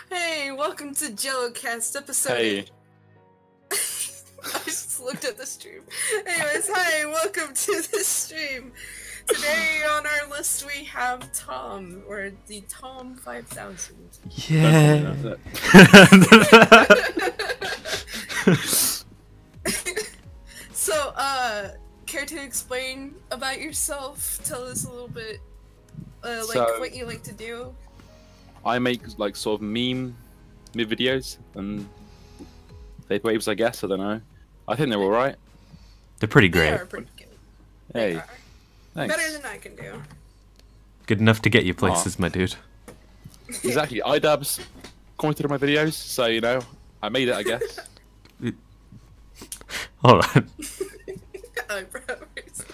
Hey, welcome to JelloCast episode. Hey. I just looked at the stream. Anyways, hi, welcome to the stream. Today on our list we have Tom, or the Tom 5000. Yeah. So, care to explain about yourself? Tell us a little bit, what you like to do. I make like sort of meme videos and vaporwaves, I guess. I don't know. I think they're all right. They're pretty great. They are pretty good. Hey, They are. thanks. Better than I can do. Good enough to get you places, my dude. Exactly. iDubbbz commented on my videos, so you know, I made it, I guess. Hold on. Eyebrows.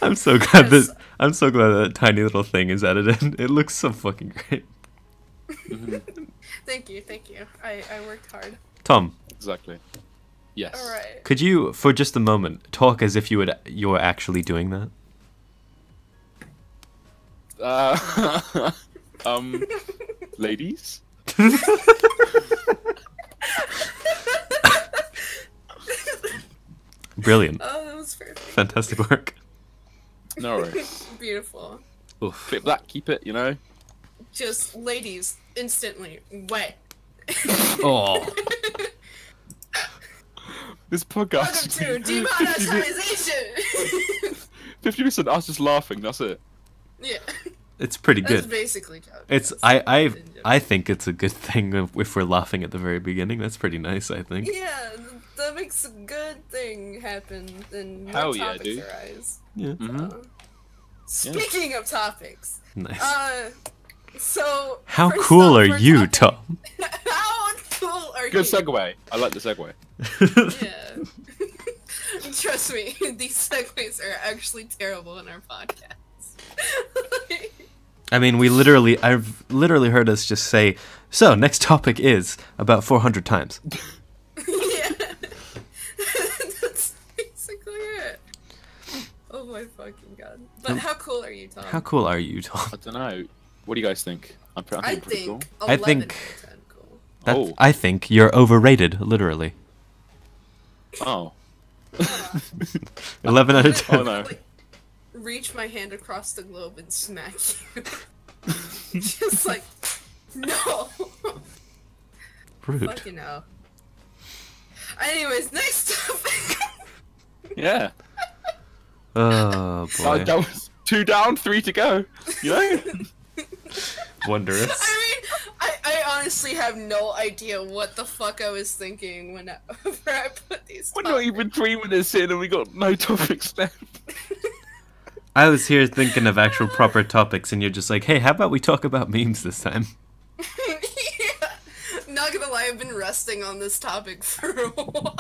I'm so glad that tiny little thing is added in. It looks so fucking great. Thank you. I worked hard. Tom, Exactly. Yes. Alright. could you, for just a moment, talk as if you were actually doing that? Ladies. Brilliant. Oh, that was perfect. Fantastic work. No worries. Beautiful. Oof. Clip that. Keep it. You know. Just ladies, instantly wet. Oh. This Welcome podcast. to demonetization. 50% us just laughing. That's it. Yeah, It's pretty that's good. basically joke. It's I think it's a good thing if we're laughing at the very beginning. That's pretty nice, I think. Yeah, that makes a good thing happen, and more Hell yeah, topics dude. arise. Yeah. Mhm. Speaking of topics, Nice. so How first cool up are for you, topic- Tom? How cool are Good you? segue. I like the segue. Yeah. Trust me, these segues are actually terrible in our podcast. I mean, I've literally heard us just say, so next topic is about 400 times. Yeah. That's basically it. Oh my fucking god. But how cool are you, Tom? How cool are you, Tom? I don't know. What do you guys think? I'm I pretty cool. think I 11 think- out of 10 cool. Oh. I think you're overrated, lliterally. Oh. 11 out of 10. Oh no. Like, reach my hand across the globe and smack you. Just like, no. Rude. Fucking hell. Anyways, next topic. Yeah. Oh, boy. That was 2 down, 3 to go. You know? Wondrous. I mean, I honestly have no idea what the fuck I was thinking whenever I put these We're topics. not even 3 minutes in and we got no topics left. I was here thinking of actual proper topics, and you're just like, hey, how about we talk about memes this time? Yeah. Not gonna lie, I've been resting on this topic for a while.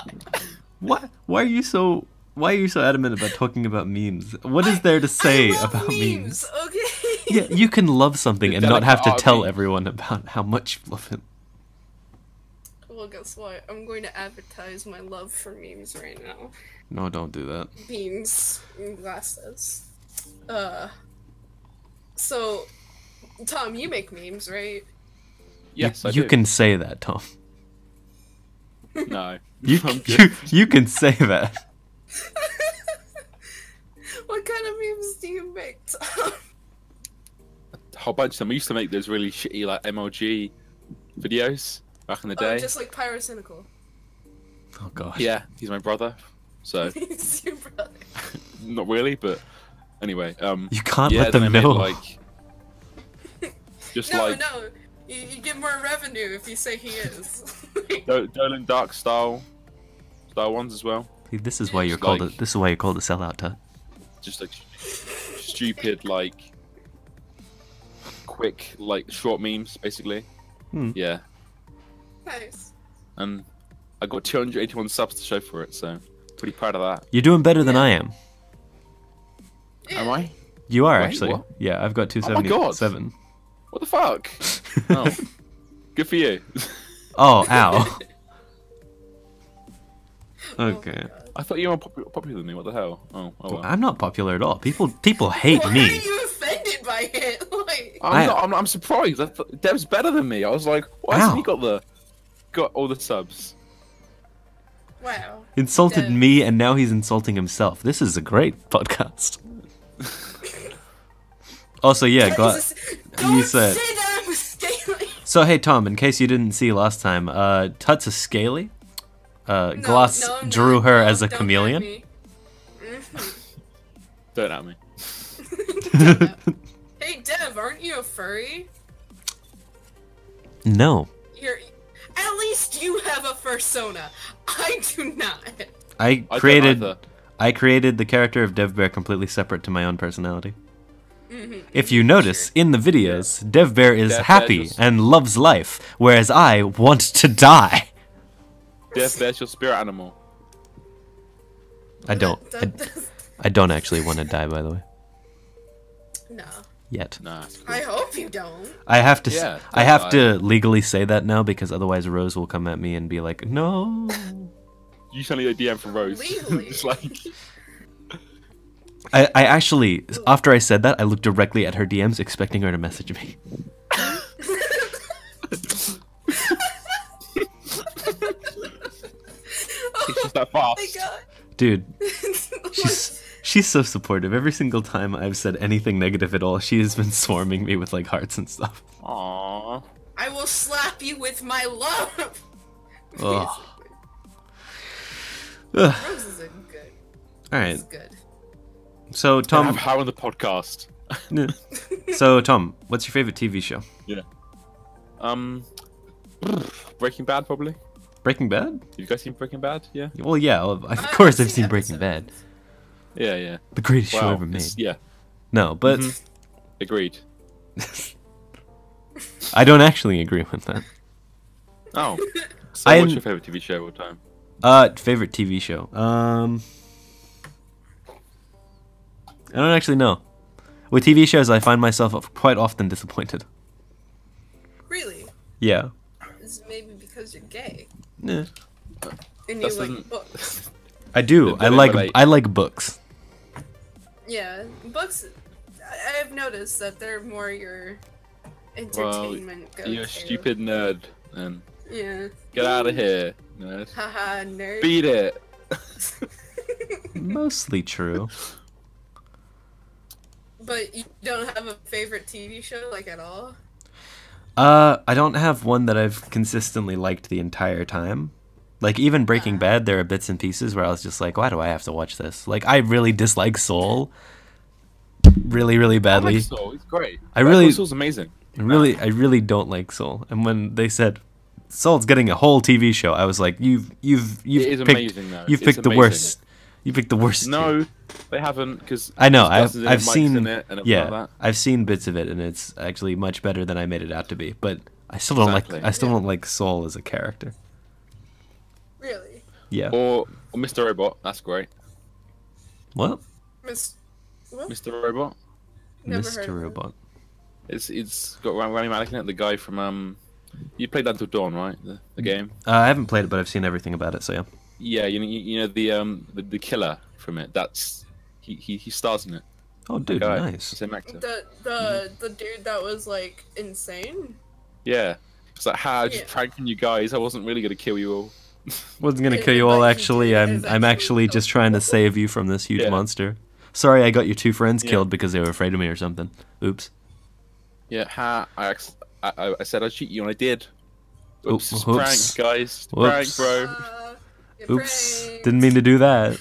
What? Why are you so adamant about talking about memes? What is there to say I love about memes? Okay. Yeah, you can love something and not have to delicate tell art meme. everyone about how much you love it. Well, guess what? I'm going to advertise my love for memes right now. No, don't do that. Memes and glasses. So, Tom, you make memes, right? Yes, I you do. can say that, Tom. No. You I'm good. you can say that. What kind of memes do you make, Tom? A whole bunch of them. We used to make those really shitty like MLG videos back in the day. Oh, just like Pyrocynical. Oh gosh. Yeah, he's my brother. So He's your brother. not really, but anyway. You can't Yeah, let then them I made, know. like just No, like no. You get more revenue if you say he is. Dolan Dark style ones as well. This is why you're Just called like- a sellout, Tutt. Just like stupid like quick like short memes basically. Hmm. Yeah. Nice. And I got 281 subs to show for it, so pretty proud of that. You're doing better than Yeah. I am. Yeah. Am I? You are Wait, actually. what? Yeah, I've got Oh my God. 277. What the fuck? Oh, good for you. Oh, ow. Oh my Okay. God. I thought you were more popular than me. What the hell? Oh well. I'm not popular at all. People hate Why me. are you offended by by it. Like, I'm surprised. I thought Dev's better than me. I was like, why hasn't he got all the subs? wow. Insulted Dev. me, and now he's insulting himself. This is a great podcast. Also, yeah, Jesus, you said. Don't say that I'm a scaly. So hey Tom, in case you didn't see last time, Tutt's a scaly. Gloss drew her as a chameleon. Don't at me. Hey Dev, aren't you a furry? No. At least you have a fursona. I do not. I don't created either. the character of DevBear completely separate to my own personality. Mm-hmm. If you notice, in the videos, DevBear is DevBear happy just- and loves life, whereas I want to die. Dev's your spirit animal. I don't. I don't actually want to die, by the way. No. Yet. Nah. It's cool. I hope you don't. I have to. Yeah, I have don't to legally say that now because otherwise Rose will come at me and be like, "No." You send me a DM from Rose. Legally. It's like, I actually, after I said that, I looked directly at her DMs, expecting her to message me. it's just that Oh my fast. god. Dude, she's so supportive. Every single time I've said anything negative at all, she has been swarming me with like hearts and stuff. Aww. I will slap you with my love. Ugh. Roses are good. All It's right. good. So Tom, Tom, how on the podcast? so Tom, what's your favorite TV show? Yeah. Breaking Bad probably. Breaking Bad? Have you guys seen Breaking Bad? Yeah. Well, yeah, of course I've seen episodes. Breaking Bad, Yeah. the greatest show Wow. ever made. Yeah. No, but Mhm. Agreed. I don't actually agree with that. Oh. So I'm- what's your favorite TV show of all time? Favorite TV show. I don't actually know. With TV shows, I find myself quite often disappointed. Really? Yeah. It's maybe because you're gay. Yeah. And That you like doesn't- books. I do. They relate. I like books. Yeah, books. I've noticed that they're more your entertainment go-to. You're a stupid nerd. And Yeah. get out of here, nerd. Haha, nerd. Beat it. Mostly true. But you don't have a favorite TV show, like, at all? I don't have one that I've consistently liked the entire time. Like, even Breaking Bad, there are bits and pieces where I was just like, why do I have to watch this? Like, I really dislike Soul. Really, really I badly. like Saul. He's great. I really- Saul's amazing. I really don't like Soul. And when they said Soul's getting a whole TV show, I was like, you've It is picked, amazing though. you've It's picked the amazing. worst. You picked the worst. No, they haven't because I know. Gus is in it, I've Mike's seen in it, and everything like that. I've seen bits of it, and it's actually much better than I made it out to be. But I still don't Exactly. don't like Soul as a character. Really? Yeah. Or Mr. Robot. That's great. What? Miss... What? Mr. Robot. Never Mr. heard of it. Robot. It's got Rami Malek in it. The guy from You played Until Dawn, right? The game. I haven't played it, but I've seen everything about it. So yeah. Yeah, you know the killer from it. That's he stars in it. Oh, dude, Guy, nice. Same actor. The dude that was, like, insane? Yeah. It's like, I just Yeah. pranking you guys. I wasn't really gonna kill you all. Wasn't gonna Yeah, kill you but all. he Actually, did. I'm It's actually actually just trying to save you from this huge Yeah. monster. Sorry, I got your two friends Yeah. killed because they were afraid of me or something. Oops. Yeah, I said I'd cheat you and I did. Oops, Oops. prank, guys. Whoops. Prank, bro. Get Oops. pranked. Didn't mean to do that.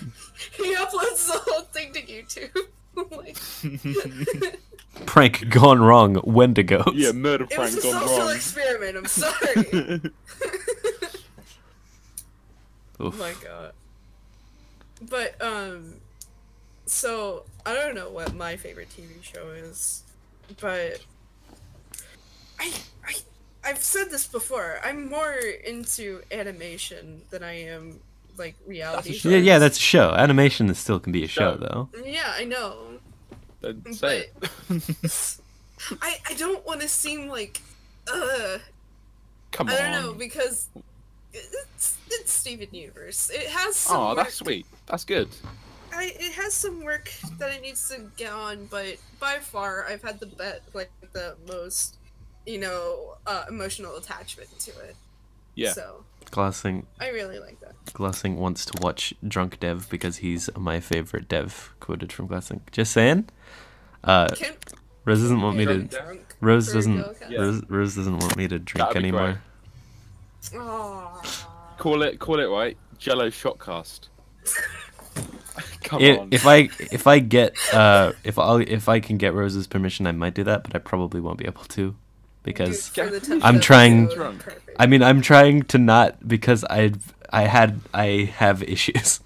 He uploads the whole thing to YouTube. Like, Prank gone wrong. Wendigos. Yeah, murder it was prank a gone social wrong. experiment, I'm sorry. Oh Oof. my god. But, so, I don't know what my favorite TV show is, but I've said this before, I'm more into animation than I am, like, reality That's a shows. show. Yeah, that's a show. Animation still can be a show, Show. though. Yeah, I know. Don't say it. I don't want to seem like, Come I on. don't know, because it's Steven Universe. It has some Oh, work. that's sweet. That's good. it has some work that it needs to get on, but by far I've had the most, emotional attachment to it. Yeah. So Glassing I really like that. Glassing wants to watch Drunk Dev because he's my favorite dev. Quoted from Glassing. Just saying. Can Rose doesn't want me to. drunk Rose for doesn't. JelloCast? Rose doesn't want me to drink That'd be anymore. Aww. Call it right. Jello Shotcast. Come on. If I can get Rose's permission, I might do that, but I probably won't be able to because Dude, for the Tutt I'm trying- episode, perfect. I mean I'm trying to not because I have issues.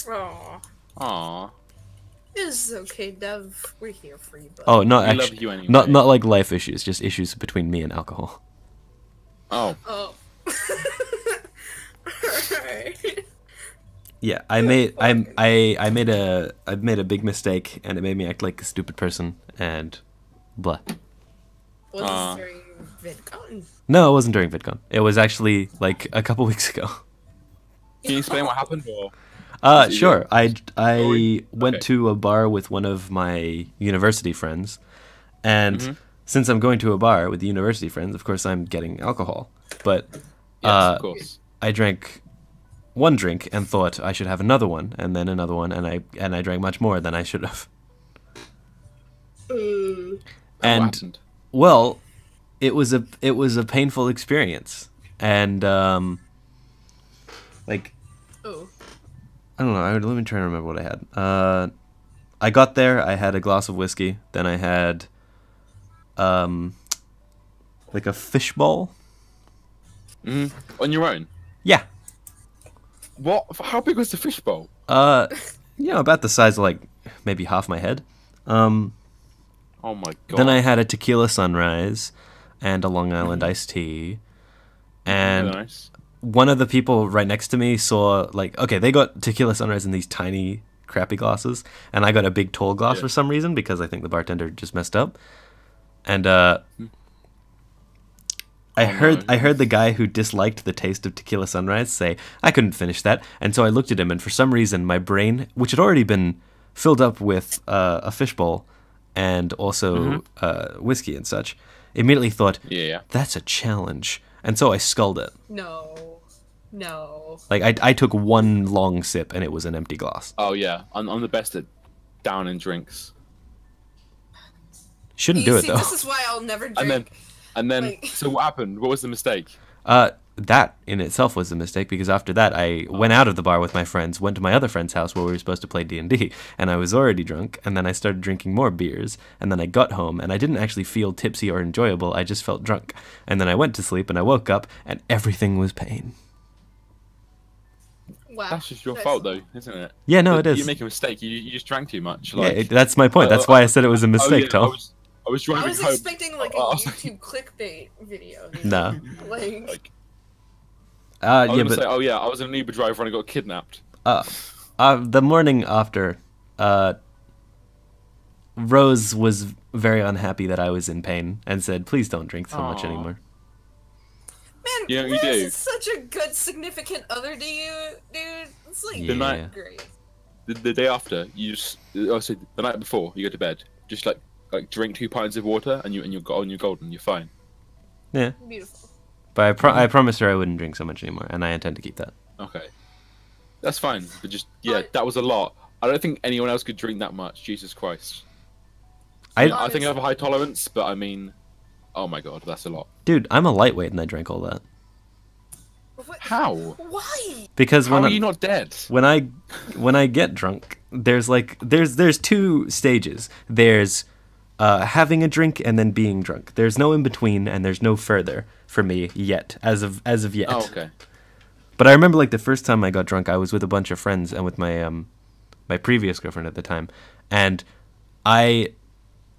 Aw. Aw. It's okay, Dev. We're here for you, bud. Oh no, We love actually, you anyway. not like life issues, just issues between me and alcohol. Oh. Oh. Alright. Yeah, I made a big mistake and it made me act like a stupid person and blah. Was this during VidCon? No, it wasn't during VidCon. It was actually like a couple weeks ago. Can you explain what happened? Or Is it Sure. your I story? went Okay. to a bar with one of my university friends, and Mm-hmm. since I'm going to a bar with the university friends, of course I'm getting alcohol. But yes, of course. I drank one drink and thought I should have another one, and then another one, and I drank much more than I should have. And what And happened? well, it was a painful experience, and like. Oh. I don't know. Let me try to remember what I had. I got there. I had a glass of whiskey. Then I had, like a fishbowl. On your own. Yeah. What? How big was the fishbowl? About the size of like maybe half my head. Oh my god. Then I had a tequila sunrise, and a Long Island iced tea, and Very nice. one of the people right next to me saw they got tequila sunrise in these tiny crappy glasses, and I got a big tall glass Yeah. for some reason because I think the bartender just messed up. And I heard the guy who disliked the taste of tequila sunrise say I couldn't finish that, and so I looked at him, and for some reason my brain, which had already been filled up with a fishbowl and also whiskey and such, immediately thought, Yeah. that's a challenge, and so I sculled it. No. Like I took one long sip and it was an empty glass. Oh yeah. I'm the best at downing drinks. Shouldn't You do it see, though. this is why I'll never drink. And then Like- so what happened? What was the mistake? That in itself was a mistake because after that I went out of the bar with my friends, went to my other friend's house where we were supposed to play D&D, and I was already drunk, and then I started drinking more beers, and then I got home and I didn't actually feel tipsy or enjoyable, I just felt drunk. And then I went to sleep and I woke up and everything was pain. Wow. That's just your fault though, isn't it? Yeah, no, it is. You make a mistake. You just drank too much. Yeah, Like, that's my point. That's why I said it was a mistake, yeah, Tom. I was I driving was home. expecting like a I was YouTube clickbait video. Nah. Like, I was Yeah, gonna but say, oh yeah, I was an Uber driver and I got kidnapped. the morning after, Rose was very unhappy that I was in pain and said, "Please don't drink so much Aw. anymore." man, You know what you Rose do? is such a good significant other to you, dude. It's like Yeah. night- great. The day after, you just the night before you go to bed, just like drink 2 pints of water and you're golden. You're fine. Yeah, Beautiful. but I promised her I wouldn't drink so much anymore, and I intend to keep that. Okay, that's fine. But just yeah, Alright. that was a lot. I don't think anyone else could drink that much. Jesus Christ. I I think I have a high tolerance, but I mean, oh my god, that's a lot. Dude, I'm a lightweight and I drank all that. What? How? Why? Because How are you not dead? when I get drunk, there's two stages. There's having a drink and then being drunk. There's no in between and there's no further for me yet, as of yet. Oh, okay. But I remember like the first time I got drunk, I was with a bunch of friends and with my my previous girlfriend at the time, and I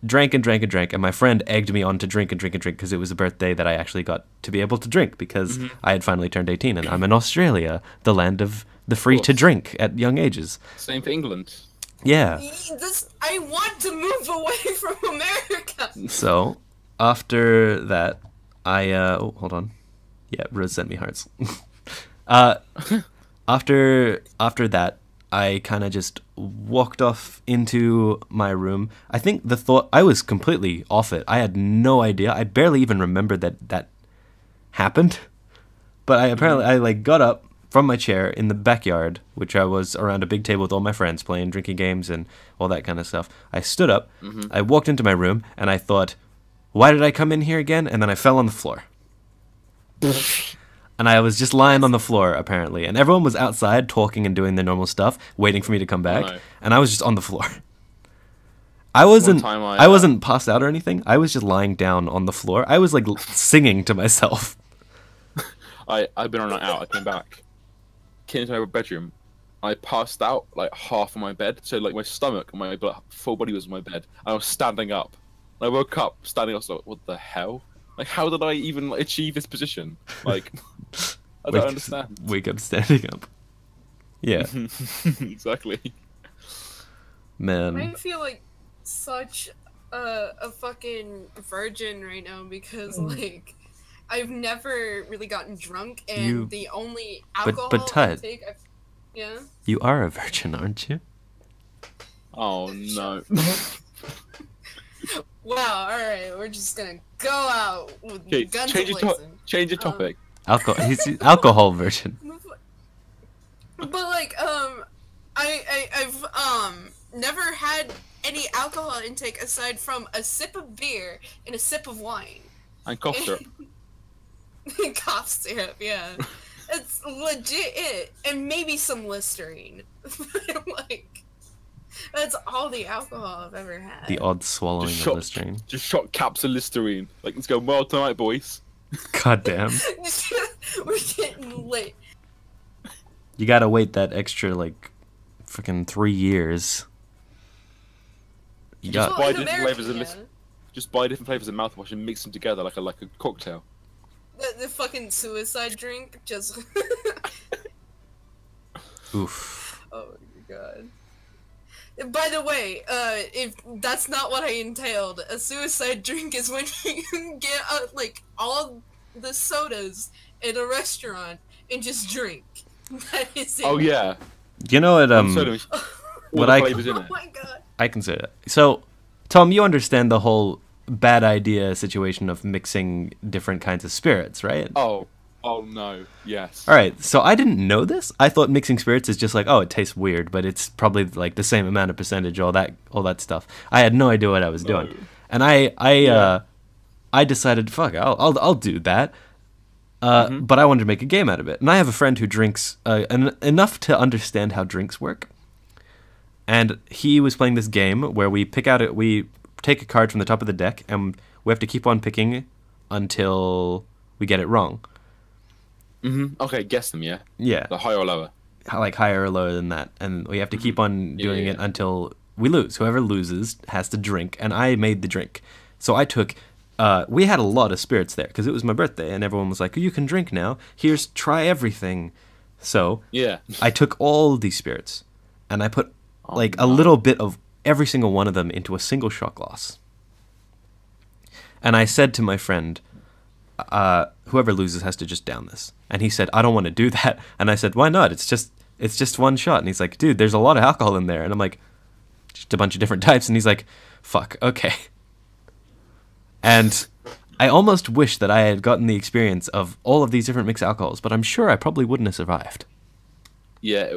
drank and drank and drank, and my friend egged me on to drink and drink and drink because it was a birthday that I actually got to be able to drink because I had finally turned 18, and I'm in Australia, the land of the free to course. drink at young ages. Same for England. Yeah. I want to move away from America. So after that, I hold on. Yeah, Rose sent me hearts. After that, I kind of just walked off into my room. I think the thought, I was completely off it. I had no idea. I barely even remembered that happened. But I like got up from my chair in the backyard, which I was around a big table with all my friends playing drinking games and all that kind of stuff. I stood up, I walked into my room, and I thought, why did I come in here again? And then I fell on the floor. And I was just lying on the floor, apparently. And everyone was outside talking and doing their normal stuff, waiting for me to come back. Oh, no. And I was just on the floor. I wasn't passed out or anything. I was just lying down on the floor. I was like singing to myself. I've been on a night out. I came back. Came into my bedroom. I passed out like half on my bed. So like my stomach and my full body was on my bed. I was standing up. I woke up standing up. I was like, what the hell? Like, how did I even achieve this position? Like, I don't understand. Wake up standing up. Yeah. Exactly. Man. I feel like such a fucking virgin right now because, like, I've never really gotten drunk, and the only alcohol but Tutt, I take... Yeah? You are a virgin, aren't you? Oh, no. Wow, alright, we're just gonna go out with guns blazing. Change your topic. He's alcohol version. But like, I've never had any alcohol intake aside from a sip of beer and a sip of wine. And cough syrup. Cough syrup, yeah. It's legit it. And maybe some Listerine. Like, that's all the alcohol I've ever had. The odd swallowing of Listerine. Just shot caps of Listerine. Like, let's go well tonight, boys. God damn. We're getting lit. You gotta wait that extra, like, freaking 3 years. Just buy different flavors Just buy different flavors of mouthwash and mix them together like a cocktail. The fucking suicide drink, just... Oof. Oh my god. By the way, if that's not what I entailed, a suicide drink is when you get like all the sodas in a restaurant and just drink. That is it. Oh yeah. You know what? What I oh my god. I consider it. So, Tom, you understand the whole bad idea situation of mixing different kinds of spirits, right? Oh no, yes. All right, so I didn't know this. I thought mixing spirits is just like, oh, it tastes weird, but it's probably like the same amount of percentage, all that stuff. I had no idea what I was doing, and I decided, fuck, I'll do that. But I wanted to make a game out of it, and I have a friend who drinks enough to understand how drinks work. And he was playing this game where we take a card from the top of the deck, and we have to keep on picking until we get it wrong. Okay, guess them, yeah? Yeah. The higher or lower? Like higher or lower than that. And we have to keep on doing it until we lose. Whoever loses has to drink, and I made the drink. So I took... we had a lot of spirits there, because it was my birthday, and everyone was like, you can drink now. Here's try everything. So I took all these spirits, and I put a little bit of every single one of them into a single shot glass. And I said to my friend, whoever loses has to just down this. And he said, I don't want to do that. And I said, why not? It's just one shot. And he's like, dude, there's a lot of alcohol in there. And I'm like, just a bunch of different types. And he's like, fuck, okay. And I almost wish that I had gotten the experience of all of these different mixed alcohols, but I'm sure I probably wouldn't have survived. Yeah,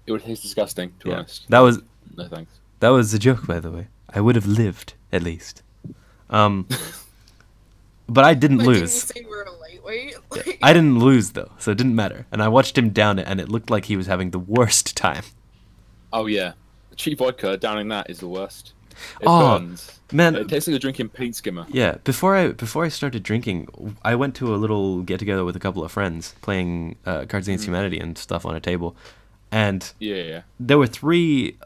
it would taste disgusting, to be honest. That was... No thanks. That was a joke, by the way. I would have lived, at least. But I didn't lose. Didn't you say we're a lightweight? I didn't lose, though, so it didn't matter. And I watched him down it, and it looked like he was having the worst time. Oh, yeah. Cheap vodka, downing that is the worst. It burns. Man. It tastes like you're drinking paint skimmer. Yeah, before I started drinking, I went to a little get-together with a couple of friends, playing Cards Against Humanity and stuff on a table. And there were three...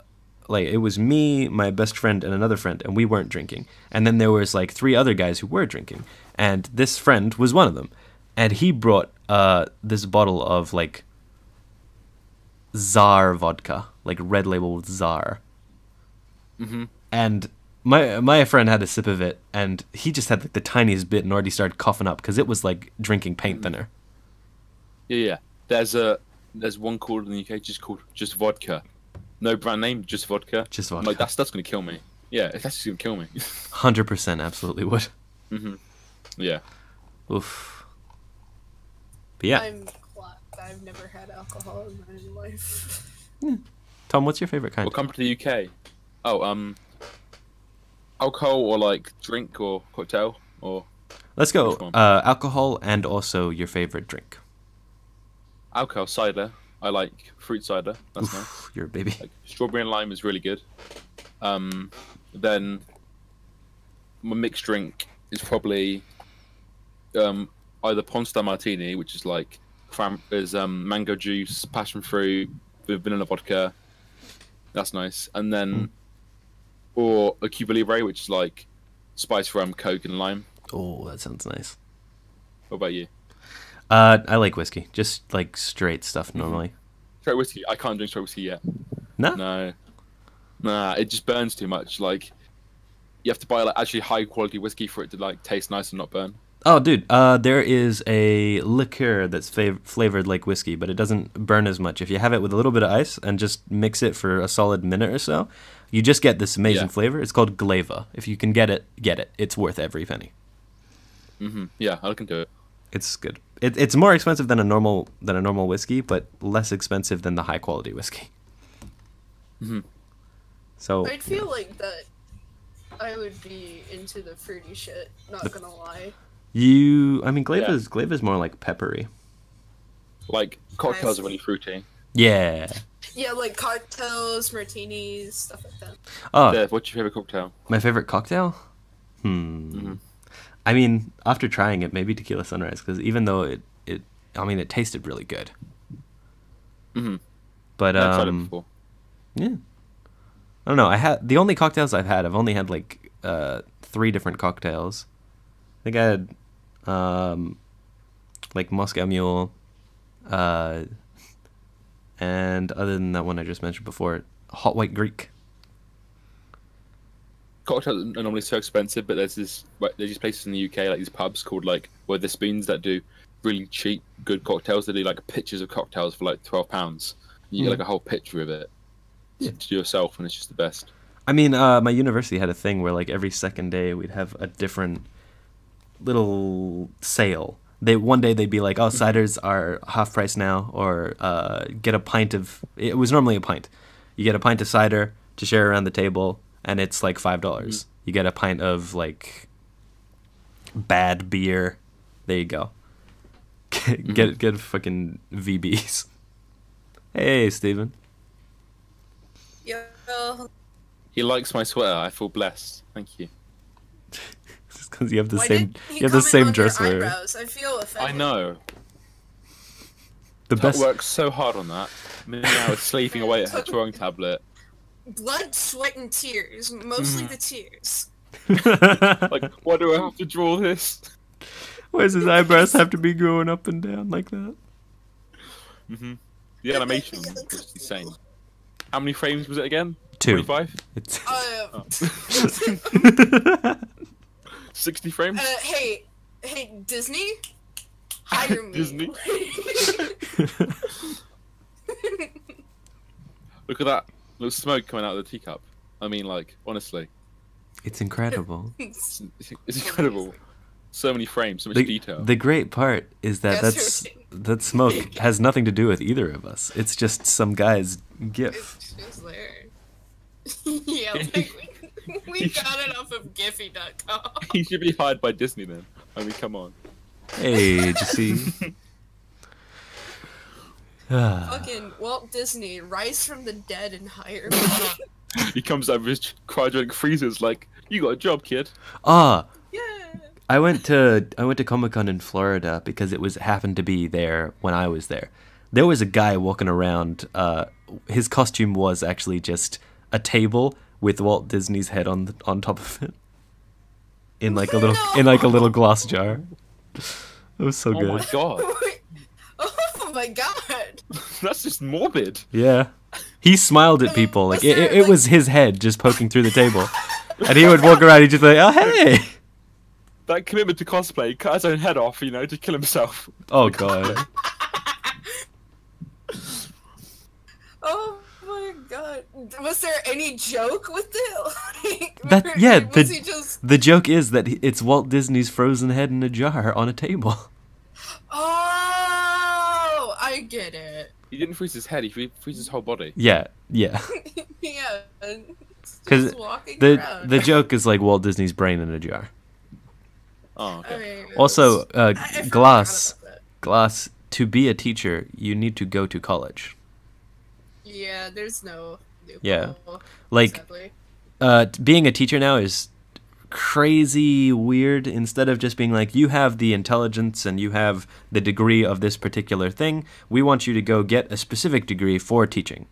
Like, it was me, my best friend, and another friend, and we weren't drinking. And then there was, like, 3 other guys who were drinking. And this friend was one of them. And he brought this bottle of, like, Tsar vodka. Like, red label with Tsar. And my friend had a sip of it, and he just had, like, the tiniest bit and already started coughing up, because it was like drinking paint thinner. Yeah. There's a there's one called in the UK just vodka, no brand name, just vodka. Just I'm vodka. like that's gonna kill me. Yeah, that's just gonna kill me. 100% absolutely would. Yeah. Oof. But yeah, I'm glad I've never had alcohol in my life. Tom, what's your favorite kind? Well, come to the UK. Oh, alcohol or like drink or cocktail or Let's go. Which one? Alcohol and also your favorite drink. alcohol cider. I like fruit cider. That's nice. Oof, you're a baby. Like strawberry and lime is really good. Then my mixed drink is probably either Ponsta Martini, which is like mango juice, passion fruit with vanilla vodka. That's nice. And then or a Cuba Libre, which is like spice rum, coke, and lime. Oh, that sounds nice. What about you? I like whiskey, just like straight stuff normally. Straight whiskey. I can't drink straight whiskey yet. No? No. Nah, it just burns too much. Like you have to buy like actually high quality whiskey for it to like taste nice and not burn. Oh, dude, there is a liqueur that's flavored like whiskey, but it doesn't burn as much. If you have it with a little bit of ice and just mix it for a solid minute or so, you just get this amazing flavor. It's called Glava. If you can get it, get it. It's worth every penny. Yeah, I'll look into it. It's good. It's more expensive than a normal whiskey, but less expensive than the high quality whiskey. So I'd feel like that I would be into the fruity shit, not gonna lie. Glava's more like peppery. Like cocktails are really fruity. Yeah. Yeah, like cocktails, martinis, stuff like that. Oh, Dev, what's your favorite cocktail? my favorite cocktail? I mean, after trying it, maybe tequila sunrise, because even though it tasted really good. But I've tried it before. yeah, I don't know. The only cocktails I've only had like 3 different cocktails. I think I had like Moscow Mule, and other than that one I just mentioned before, Hot White Greek. Cocktails are normally so expensive, but there's these places in the UK, like these pubs called like Wetherspoons that do really cheap, good cocktails. They do like pictures of cocktails for like £12. You get like a whole picture of it to yourself, and it's just the best. I mean, my university had a thing where like every second day we'd have a different little sale. One day they'd be like, "Oh, ciders are half price now," or get a pint of. It was normally a pint. You get a pint of cider to share around the table, and it's like $5. You get a pint of like bad beer. There you go. Get fucking VBs. Hey, Steven. Yeah. He likes my sweater. I feel blessed. Thank you. Just because you have the Why same, did he you have the comment same on dress your wear. eyebrows? I feel offended. I know. The Tutt best. works so hard on that. Meanwhile, it's sleeping away at her drawing tablet. Blood, sweat, and tears. Mostly the tears. Like, why do I have to draw this? Why does his eyebrows have to be going up and down like that? The animation was just insane. How many frames was it again? 2. 25? It's 60 frames? Hey, Disney, hire me. Disney? Look at that. Little smoke coming out of the teacup. I mean, like, honestly. It's incredible. It's incredible. So many frames, so much detail. The great part is that Yes, that smoke has nothing to do with either of us. It's just some guy's gif. It's just there. Yeah, like, we got it off of Giphy.com. He should be hired by Disney then. I mean, come on. Hey, did you see? Fucking Walt Disney, rise from the dead and hire me. He comes out of his cryogenic freezers like, you got a job, kid. Ah, Yeah. I went to Comic-Con in Florida because it happened to be there when I was there. There was a guy walking around. His costume was actually just a table with Walt Disney's head on top of it, in like a little glass jar. It was so Oh good. my god. Oh my god. That's just morbid. Yeah, he smiled at people like Was there, it was his head just poking through the table, and he would walk around. He'd just be like, "Oh hey." That commitment to cosplay, cut his own head off, to kill himself. Oh god. Oh my god. Was there any joke with it? Like, was he just... The joke is that it's Walt Disney's frozen head in a jar on a table. Oh, I get it. He didn't freeze his head. He freezed his whole body. Yeah. Yeah. Because walking the around. the joke is like Walt Disney's brain in a jar. Oh, okay. I mean, it Also, was- I forgot Glass. about that. Glass. To be a teacher, you need to go to college. Yeah, there's no loophole, Yeah. Like, sadly. being a teacher now is crazy weird. Instead of just being like, you have the intelligence and you have the degree of this particular thing, we want you to go get a specific degree for teaching.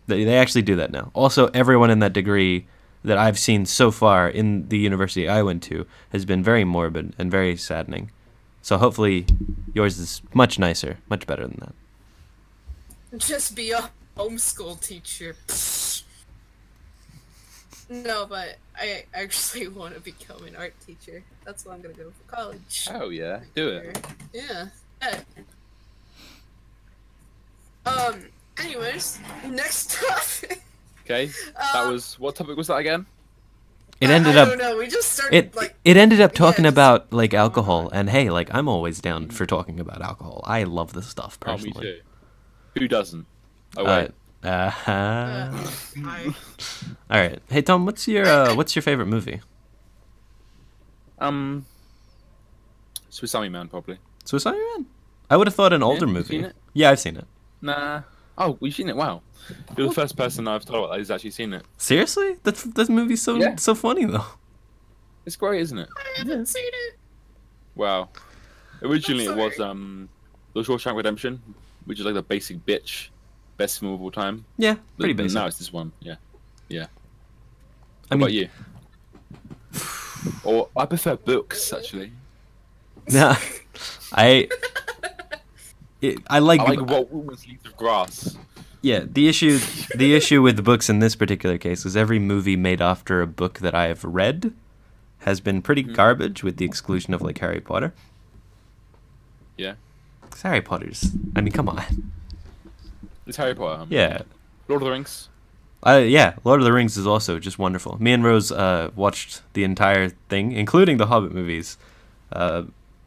They actually do that now. Also, everyone in that degree that I've seen so far in the university I went to has been very morbid and very saddening. So hopefully yours is much nicer, much better than that. Just be a homeschool teacher. No, but I actually want to become an art teacher. That's what I'm gonna go for college. Oh yeah, do it. Yeah. Anyways, next topic. Okay, that was what topic was that again? It ended I up don't know. We just started like. it ended up talking just- about like alcohol, and hey, like I'm always down for talking about alcohol. I love this stuff Oh, me personally. too. Who doesn't? Oh wait. I, All right. Hey Tom, what's your favorite movie? Swiss Army Man probably. Swiss Army Man. I would have thought an older you movie. seen it? Yeah, I've seen it. Nah. Oh, you've seen it? Wow. You're the first person I've told that who's actually seen it. Seriously? That movie's so Yeah. so funny though. It's great, isn't it? I haven't seen it. Wow. Originally it I'm was sorry. The Shawshank Redemption, which is like the basic bitch, best film of all time. Yeah, pretty But basic. now it's this one. Yeah. Yeah. I What mean, about you? Or I prefer books actually. nah, I like I like What Woman's Leaves of Grass. yeah. The issue with the books in this particular case is every movie made after a book that I have read has been pretty garbage, with the exclusion of like Harry Potter. Yeah. 'Cause Harry Potter's. I mean, come on. It's Harry Potter. Huh? Yeah. Lord of the Rings. Yeah, Lord of the Rings is also just wonderful. Me and Rose watched the entire thing, including the Hobbit movies,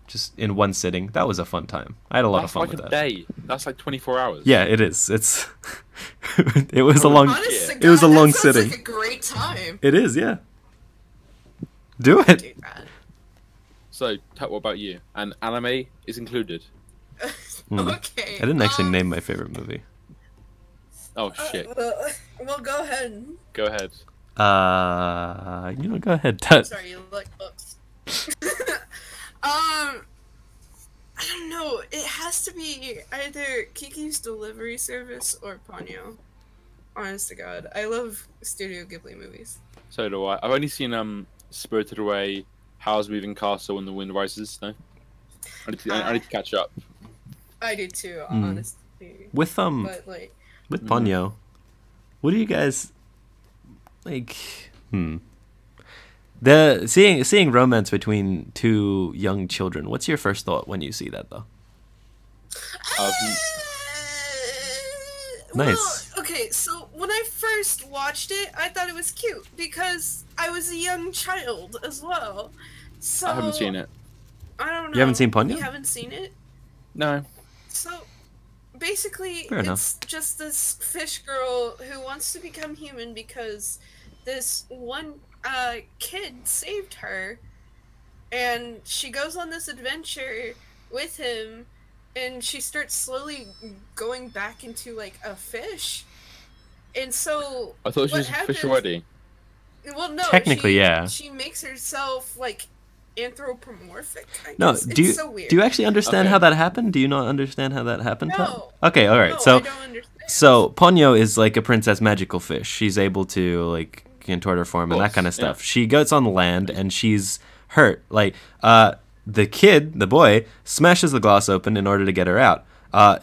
just in one sitting. That was a fun time. I had a lot of That's fun like with a that. day. That's like 24 hours. Yeah, it is. It's it was a long. Honest to It was God, a long that sounds sitting. like a great time. It is, yeah. Do it. Do that. So, Tutt, what about you? And anime is included. Okay. I didn't actually name my favorite movie. Oh shit. Well, go ahead. Go ahead. Go ahead, Tutt. Sorry, you like books. I don't know. It has to be either Kiki's Delivery Service or Ponyo. Honest to God, I love Studio Ghibli movies. So do I. I've only seen Spirited Away, Howl's Moving Castle, and The Wind Rises. No, I need to catch up. I do too, honestly. With But like, with Ponyo, what do you guys like? The seeing romance between two young children. What's your first thought when you see that, though? Nice. Well, okay, so when I first watched it, I thought it was cute because I was a young child as well. So I haven't seen it. I don't know. You haven't seen Ponyo? You haven't seen it? No. So basically, Fair enough. it's just this fish girl who wants to become human because this one kid saved her, and she goes on this adventure with him, and she starts slowly going back into like a fish. And so I thought she what was a fish happens- already. Well, no, Technically, yeah. She makes herself like anthropomorphic. I No, guess. do you It's so weird. do you actually understand Okay. how that happened? Do you not understand how that happened? Tutt? No. Okay, all right. No, so I don't understand. So Ponyo is like a princess magical fish. She's able to like contort her form and that course, kind of stuff. yeah. She goes on land and she's hurt. Like the kid, the boy, smashes the glass open in order to get her out.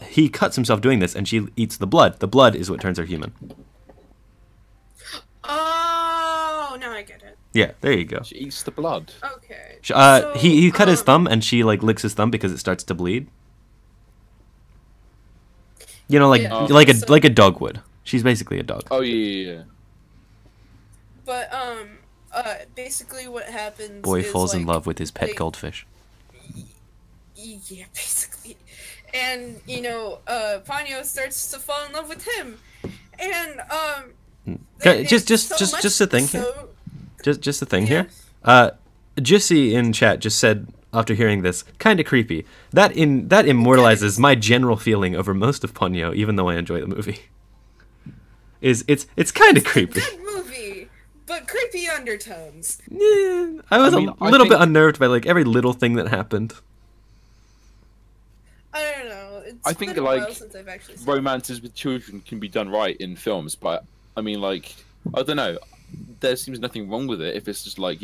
He cuts himself doing this, and she eats the blood. The blood is what turns her human. Oh, now I get it. Yeah, there you go. She eats the blood. Okay. He cut his thumb, and she like licks his thumb because it starts to bleed. You know, like Yeah. like a dog would. She's basically a dog. Oh yeah. But basically what happens Boy is, falls in like, love with his pet they- goldfish. Yeah, basically. And, Ponyo starts to fall in love with him. And, Okay, just it's so a thing here. so- Just a thing Yeah. here. Jissy in chat just said after hearing this, kind of creepy. That immortalizes my general feeling over most of Ponyo, even though I enjoy the movie. It's kind of creepy. Good movie, but creepy undertones. Yeah, I was a little bit unnerved by like every little thing that happened. I don't know. It's I think been a while like since I've actually seen romances with children can be done right in films, but I mean, like, I don't know. There seems nothing wrong with it if it's just like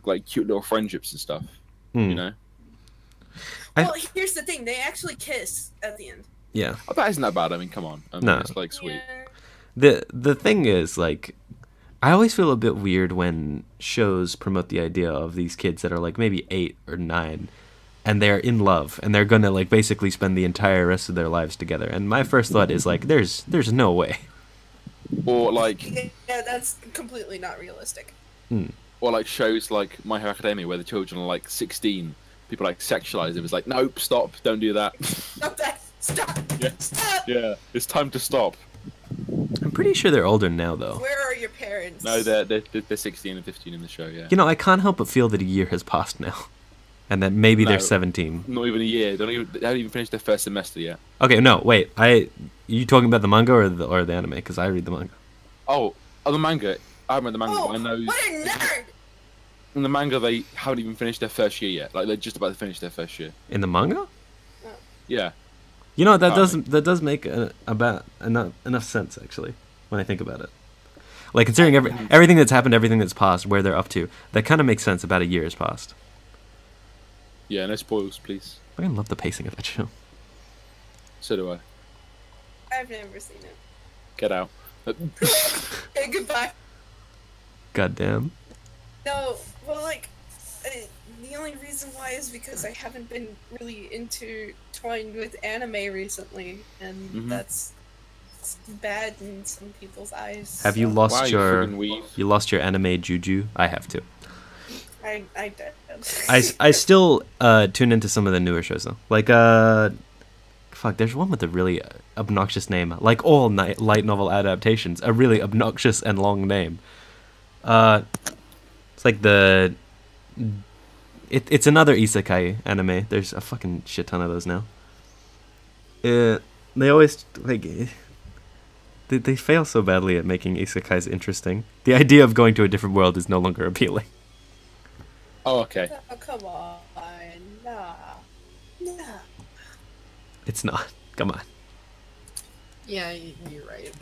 like cute little friendships and stuff. You know. Well, here's the thing: they actually kiss at the end. Yeah. Oh, that isn't that bad. I mean, come on. I mean, No. it's like sweet. Yeah. The thing is, like, I always feel a bit weird when shows promote the idea of these kids that are like maybe 8 or 9 and they're in love and they're gonna like basically spend the entire rest of their lives together. And my first thought is like, there's no way. Or like, Yeah, that's completely not realistic. or like shows like My Hero Academia where the children are like 16. People like sexualize it. It's like, nope, stop, don't do that. Stop that! Stop! Yeah. Stop! Yeah, it's time to stop. I'm pretty sure they're older now though. Where are your parents? No, they're 16 and 15 in the show. Yeah. You know, I can't help but feel that a year has passed now. And that maybe they're No. 17. Not even a year. They haven't even finished their first semester yet. Okay, no, wait. You talking about the manga or the anime? Because I read the manga. Oh, the manga. I haven't read the manga. Oh, But I know what a nerd! in the manga they haven't even finished their first year yet. Like they're just about to finish their first year. In the manga? Yeah. You know, that Oh. does make about enough sense actually when I think about it. Like considering everything that's happened, everything that's passed, where they're up to, that kind of makes sense. About a year has passed. Yeah. No spoils, please. I fucking love the pacing of that show. So do I. I've never seen it. Get out. Okay, goodbye. Goddamn. No, well, like, the only reason why is because I haven't been really intertwined with anime recently, and that's bad in some people's eyes. Have you so lost Wow, you your friggin' weave. you lost your anime juju? I have to. I did. I still tune into some of the newer shows though. Like fuck, there's one with a really obnoxious name. Like all light novel adaptations, a really obnoxious and long name. It's like it's another isekai anime. There's a fucking shit ton of those now. They always like they fail so badly at making isekais interesting. The idea of going to a different world is no longer appealing. Oh, okay. Oh, come on. Nah. It's not. Come on. Yeah, you're right.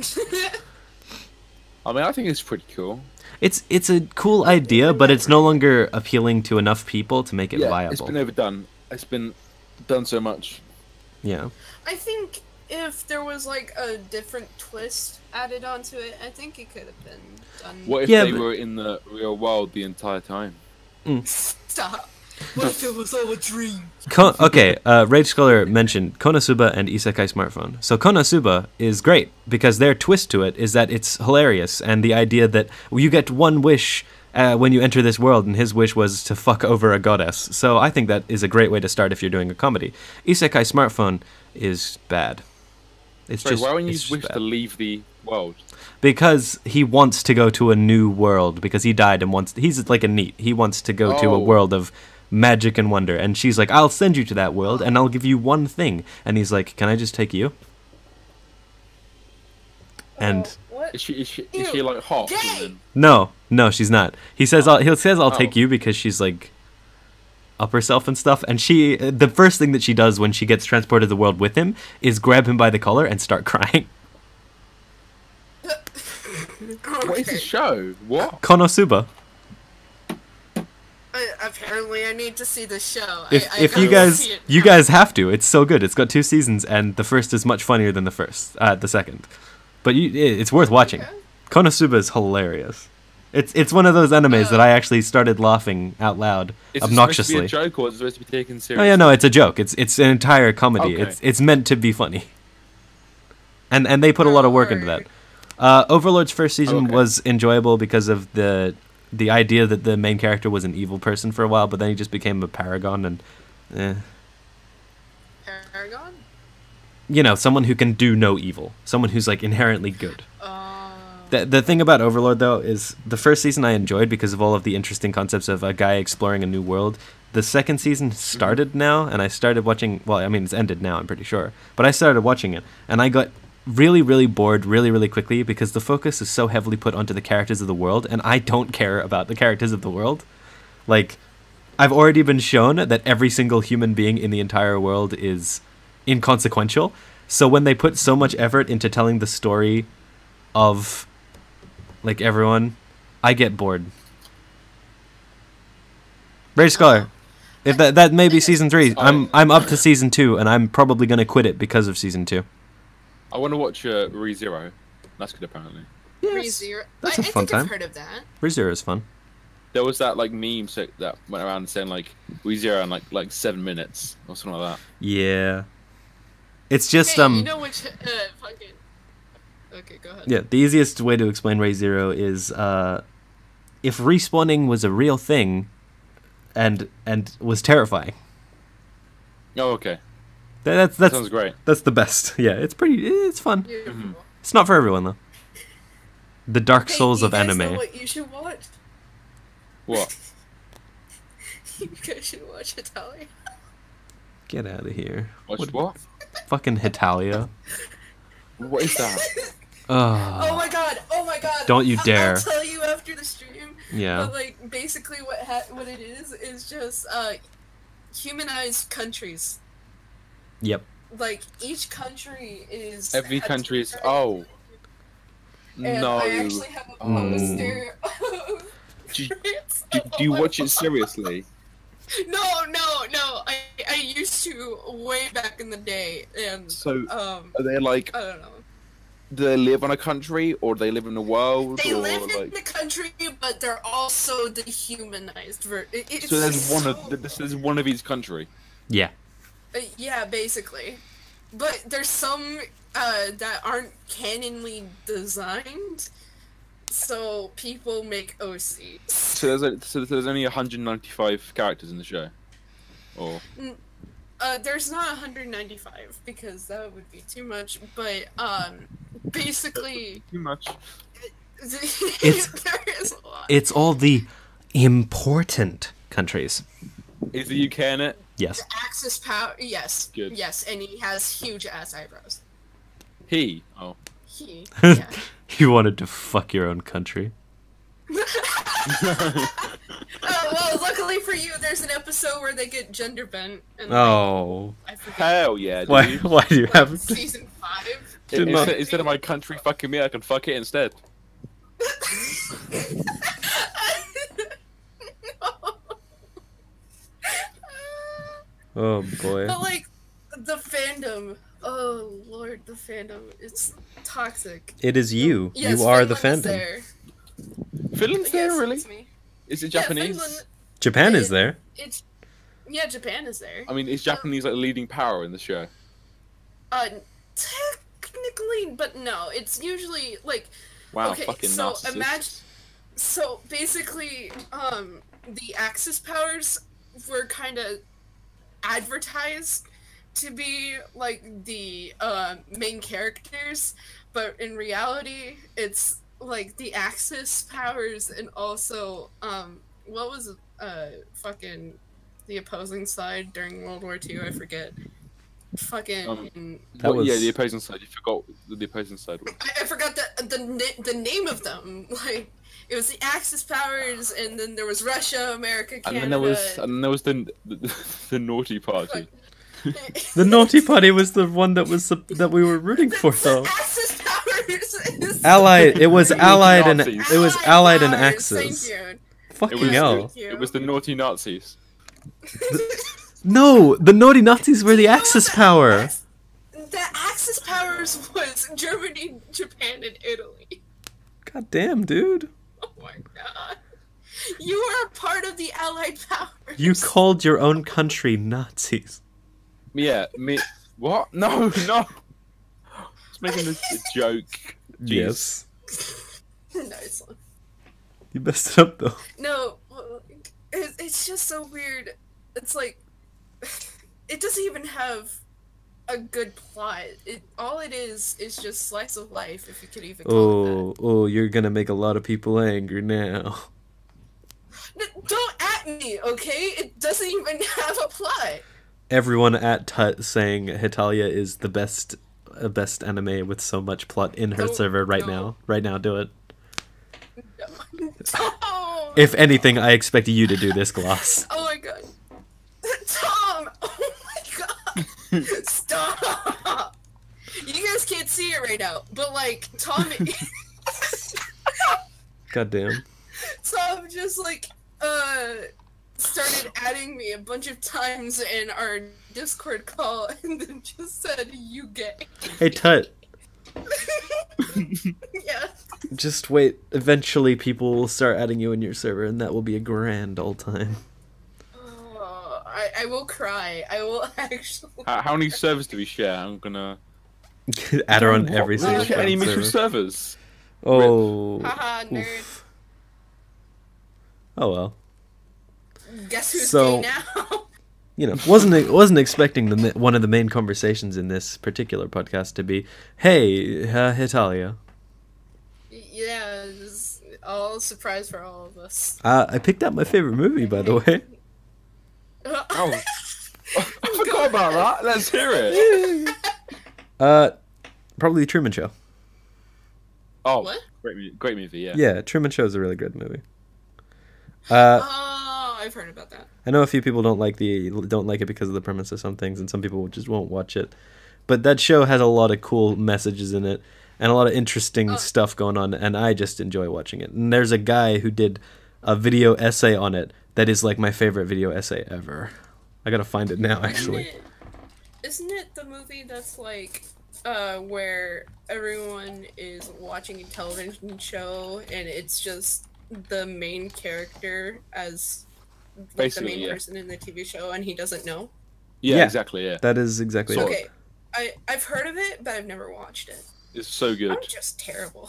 I mean, I think it's pretty cool. It's a cool idea, but it's no longer appealing to enough people to make it viable. It's been overdone. It's been done so much. Yeah. I think if there was like a different twist added onto it, I think it could have been done. What if Yeah, they but- were in the real world the entire time? Stop. What if it was all a dream? Okay, Rage Scholar mentioned Kona Suba and Isekai Smartphone. So Kona Suba is great because their twist to it is that it's hilarious, and the idea that you get one wish when you enter this world, and his wish was to fuck over a goddess. So I think that is a great way to start if you're doing a comedy. Isekai Smartphone is bad. It's Sorry, just why wouldn't you it's wish just to bad. leave the world? Because he wants to go to a new world because he died and he's like a NEET. He wants to go to a Oh. world of magic and wonder, and she's like, I'll send you to that world and I'll give you one thing, and he's like, can I just take you? And Oh, what? Is she Ew, like hot? gay! no, she's not. He says I'll take Oh. you because she's like up herself and stuff, and the first thing that she does when she gets transported to the world with him is grab him by the collar and start crying. What is the show? What? Konosuba. Apparently, I need to see the show. If I you will guys see it you now. guys have to, it's so good. It's got 2 seasons, and the first is much funnier than the second. But it's worth watching. Okay. Konosuba is hilarious. It's one of those animes that I actually started laughing out loud, Is obnoxiously. it supposed to be a joke or is it supposed to be taken seriously? Oh yeah, no, it's a joke. It's an entire comedy. Okay. It's meant to be funny. and they put a lot of work into that. Overlord's first season Okay. was enjoyable because of the idea that the main character was an evil person for a while, but then he just became a paragon and, Paragon? you know, someone who can do no evil, someone who's like inherently good. The thing about Overlord, though, is the first season I enjoyed because of all of the interesting concepts of a guy exploring a new world. The second season started now, and I started watching... Well, I mean, it's ended now, I'm pretty sure. But I started watching it, and I got really, really bored really, really quickly because the focus is so heavily put onto the characters of the world, and I don't care about the characters of the world. Like, I've already been shown that every single human being in the entire world is inconsequential. So when they put so much effort into telling the story of... like everyone, I get bored. Brave Scholar, if that may be season 3. I'm up to season 2, and I'm probably gonna quit it because of season 2. I want to watch ReZero. That's good, apparently. ReZero. That's a I fun think time. I've heard of that. ReZero is fun. There was that like meme that went around saying like ReZero in like 7 minutes or something like that. Yeah, it's just Hey, you know which fucking... Okay, go ahead. yeah. The easiest way to explain ReZero is if respawning was a real thing, and was terrifying. Oh, okay. That's That sounds great. that's the best. Yeah, it's fun. Beautiful. It's not for everyone though. The Dark Hey, Souls you of guys anime. know what you should watch? What? You guys should watch Hetalia. Get out of here. Watch what? Fucking Hetalia. What is that? Oh my god! Oh my god! Don't you dare. I'll tell you after the stream. Yeah. But like, basically, what it is just humanized countries. Yep. Like each country is. Every a country is. different- Oh. And No. I actually have a poster. of Do, France do on you my watch wall. it seriously? No. I used to way back in the day, and So are they like? I don't know. Do they live on a country or do they live in the world? They or live in like? the country, but they're also dehumanized. So there's one of each country. Yeah. Yeah, basically. But there's some that aren't canonly designed, so people make OCs. So there's only 195 characters in the show. Or There's not 195 because that would be too much. But basically, too much. there is a lot. It's all the important countries. Is the UK in it? Yes. Axis power, yes, Good. yes, and he has huge ass eyebrows. He. Oh. He, yeah. You wanted to fuck your own country. Well, luckily for you, there's an episode where they get gender bent. And Oh. I forget. Hell yeah, dude. Why do you Like, have to... season 5? Did not- Instead of my country fucking me, I can fuck it instead. Oh boy. But like the fandom, oh lord, the fandom, it's toxic. It is you. Yes, You are the Finland is fandom. there. Finland's there, Yes, really? it's me. Is it Yeah, Japanese? Finland, Japan is there. it's yeah, Japan is there. I mean, is Japanese like the leading power in the show? Technically, but no, it's usually like Wow, okay, fucking so narcissist. imagine. So basically, the Axis powers were kind of advertised to be like the main characters, but in reality, it's like the Axis powers and also what was fucking the opposing side during World War II? I forget. Fucking. That was- Yeah, the opposing side. You forgot the opposing side was. I forgot the name of them. Like it was the Axis powers, and then there was Russia, America, Canada. And then there was the naughty party. The naughty party was the one that was that we were rooting for, though. Axis powers. Is Allied. It was allied and Nazis. it was allied and powers, Axis. Thank you. Fucking was- hell. Thank you. It was the naughty Nazis. No, the naughty Nazis were the Axis power. The Axis powers was Germany, Japan, and Italy. God damn, dude. Oh my god. You are a part of the Allied powers. You called your own country Nazis. Yeah, me. What? No, no. making this a joke. Jeez. Yes. Nice one. You messed it up though. No, it's just so weird. It's like it doesn't even have a good plot. All it is just slice of life, if you could even call it that. Oh, you're gonna make a lot of people angry now. Don't at me, okay? It doesn't even have a plot. Everyone at Tutt saying Hetalia is the best anime with so much plot in her server right now. Right now, do it. Tom! If anything, I expect you to do this, Gloss. Oh my god. Tom! Oh my god! Stop! You guys can't see it right now, but like, Tom... Goddamn. Tom just like, started adding me a bunch of times in our Discord call and then just said, "You gay." Hey, Tutt. Yeah. Just wait. Eventually, people will start adding you in your server, and that will be a grand old time. Oh, I will cry. I will actually. How many servers do we share? I'm gonna Add her on every We don't single share any server. mutual servers. Oh. Haha, nerd. Oof. Oh well. Guess who's So- gay now? You know, wasn't expecting one of the main conversations in this particular podcast to be, "Hey, Hetalia." Yeah, it's all surprise for all of us. I picked out my favorite movie, by the way. Oh, I forgot about that. Let's hear it. Probably Truman Show. Oh, What? great movie. Yeah. Yeah, Truman Show is a really good movie. Oh, I've heard about that. I know a few people don't like it because of the premise of some things, and some people just won't watch it. But that show has a lot of cool messages in it, and a lot of interesting stuff going on, and I just enjoy watching it. And there's a guy who did a video essay on it that is like my favorite video essay ever. I gotta find it now, actually. Isn't it the movie that's like, where everyone is watching a television show and it's just the main character as like, the Basically, main yeah. person in the TV show and he doesn't know? Yeah, Yeah. exactly. Yeah, That is exactly Sort it. Okay, I've heard of it, but I've never watched it. it's so good. I'm just terrible.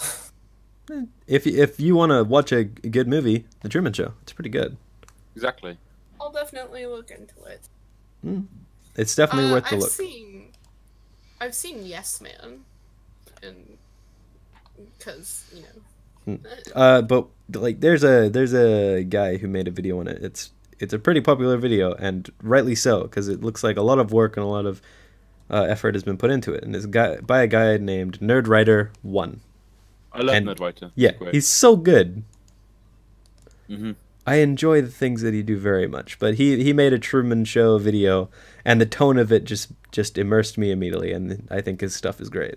If you want to watch a good movie, The Truman Show, it's pretty good. Exactly. I'll definitely look into it. It's definitely worth the I've look. I've seen Yes Man, and because But like, there's a guy who made a video on it. It's a pretty popular video, and rightly so, because it looks like a lot of work and a lot of effort has been put into it. And it's by a guy named NerdWriter1. I love And- Nerdwriter. Yeah, Great. he's so good. Mm-hmm. I enjoy the things that he do very much, but he made a Truman Show video, and the tone of it just immersed me immediately, and I think his stuff is great.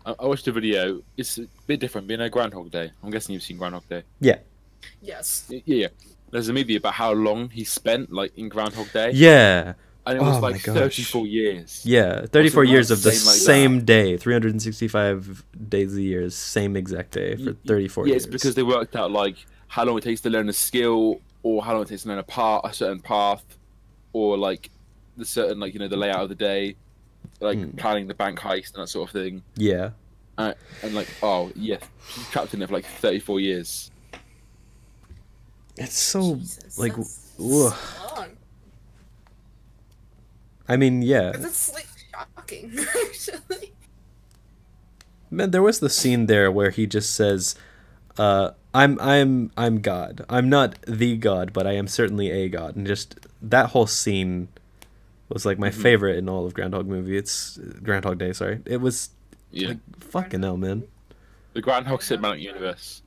I watched a video. It's a bit different, being a Groundhog Day. I'm guessing you've seen Groundhog Day. Yeah. yes, Yeah. There's a movie about how long he spent like in Groundhog Day. Yeah. And it was Oh my like gosh. 34 years. Yeah, 34 What's it years of the called? Same like same day, 365 days a year, same exact day for 34 Yeah, years. it's because they worked out like how long it takes to learn a skill, or how long it takes to learn a certain path, or like the certain like the layout of the day, like planning the bank heist and that sort of thing. Yeah. And like, oh yeah, she's trapped in it for like 34 years. It's so Jesus, like that's ugh. so long. I mean, yeah. That's like shocking, actually. Man, there was the scene there where he just says, I'm God. I'm not the God, but I am certainly a God." And just that whole scene was like my favorite in all of Groundhog Day, sorry. It was Yeah, like fucking hell, man. the Groundhog Cinematic Universe.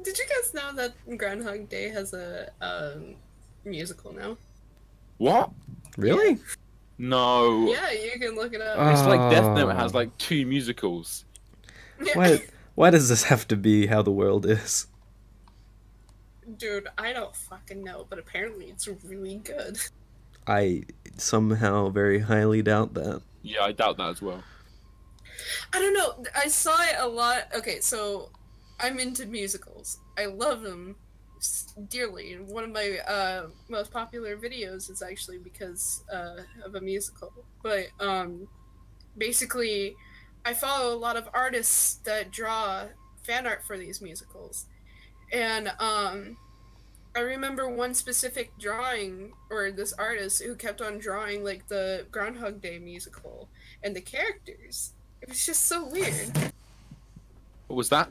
Did you guys know that Groundhog Day has a musical now? What? Really? No. Yeah, you can look it up. It's like Death Note Oh. has like 2 musicals. Why does this have to be how the world is? Dude, I don't fucking know, but apparently it's really good. I somehow very highly doubt that. Yeah, I doubt that as well. I don't know. I saw it a lot. Okay, so I'm into musicals. I love them dearly. And one of my most popular videos is actually because of a musical. But basically, I follow a lot of artists that draw fan art for these musicals. And I remember one specific drawing, or this artist who kept on drawing like the Groundhog Day musical and the characters. It was just so weird. What was that?